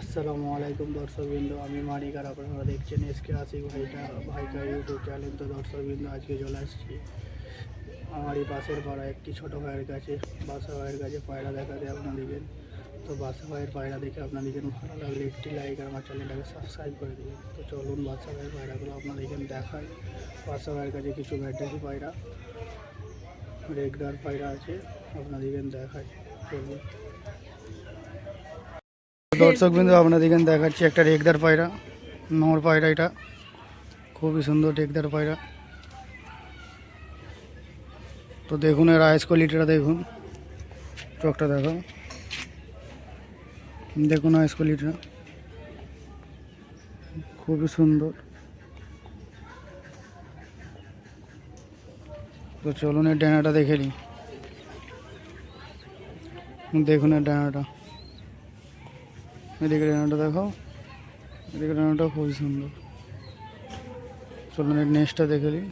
আসসালামু আলাইকুম দর্শকবৃন্দ, আমি মানিক আর আপনারা দেখছেন এসকে আশিক ভাইকা ইউটিউব চ্যানেল। তো দর্শকবৃন্দ, আজকে চলে আসছি আমারই পাশের পাড়া একটি ছোটো ভাইয়ের কাছে, বাসা ভাইয়ের কাছে পায়রা দেখাতে আপনাদেরকে। তো বাসা ভাইয়ের পায়রা দেখে আপনাদেরকে ভালো লাগলে একটি লাইক আর আমার চ্যানেলটাকে সাবস্ক্রাইব করে দেবেন। তো চলুন বাসা ভাইয়ের পায়রাগুলো আপনাদেরকে দেখাই। বাসা ভাইয়ের কাছে কিছু ব্যাটারি পায়রা, রেগদার পায়রা আছে, আপনাদেরকে দেখাই। চলুন দর্শকবৃন্দ, আপনাদেরকে দেখাচ্ছি একটা রেগদার পায়রা, নর পায়রা। এটা খুবই সুন্দর রেগদার পায়রা। তো দেখুন এর আইস কোয়ালিটিটা, দেখুন চোখটা দেখো, দেখুন আইস কোয়ালিটিটা খুবই সুন্দর। তো চলুন এর ডানাটা দেখে নিই। দেখুন এর ডানাটা, এদিকে ডানাটা দেখো, এদিকে ডানাটা খুবই সুন্দর। চলুন এর নেস্টটা দেখে নিই।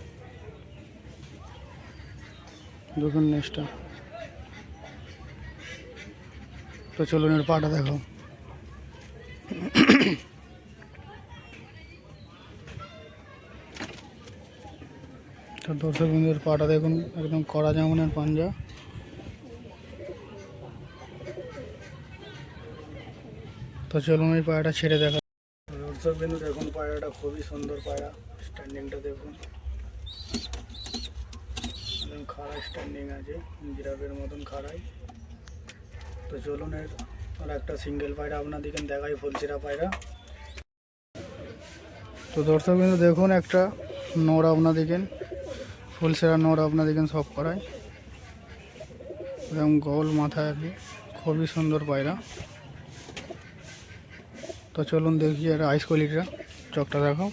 দেখুন নেস্টটা। তো চলুন এর পাটা দেখো। তো দর্শক বন্ধুদের পাটা দেখুন, একদম কড়া জামুনের পাঞ্জা। তো চলুন এই পায়রাটা ছেড়ে দেখা। দর্শক বিন্দু দেখুন, পায়রাটা খুবই সুন্দর পায়রা। স্ট্যান্ডিংটা দেখুন, একদম খাড়া স্ট্যান্ডিং আছে, জিরাফের মতন খাড়াই। তো চলুন এর আর একটা সিঙ্গেল পায়রা আপনাদেরকে দেখাই, ফুলচিরা পায়রা। তো দর্শক বিন্দু দেখুন, একটা নর আপনাদেরকে, ফুলছেরা নর আপনাদেরকে সব করায়, একদম গোল মাথায় আছে, খুবই সুন্দর পায়রা। তো চলুন দেখি এর আইস কোয়ালিটিটা, চোখটা দেখো,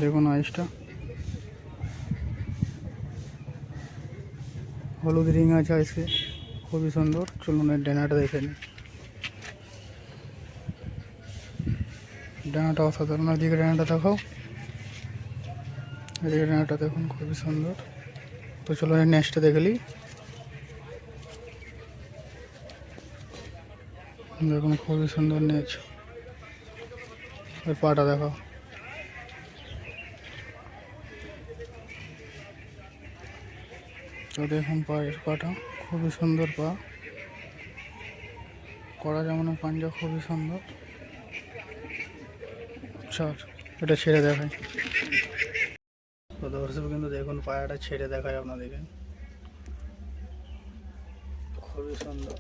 দেখুন আইসটা, হলুদ রিং আছে আইসে, খুবই সুন্দর। চলুন এর ডানাটা দেখে নিই। ডানাটা অসাধারণ, এদিকে ডানাটা দেখো, এদিকে ডানাটা দেখুন, খুবই সুন্দর। তো চলুন এর নেক্সটটা দেখে নিই। দেখুন খুবই সুন্দর নেচ, এর পাটা দেখো। তো দেখুন পায়ের পাটা খুবই সুন্দর, পা কড়া জামানোর পাঞ্জা খুবই সুন্দর। স্যার এটা ছেড়ে দেখায়। তো দর্শক কিন্তু দেখুন পায়রাটা ছেড়ে দেখায় আপনাদেরকে, খুবই সুন্দর।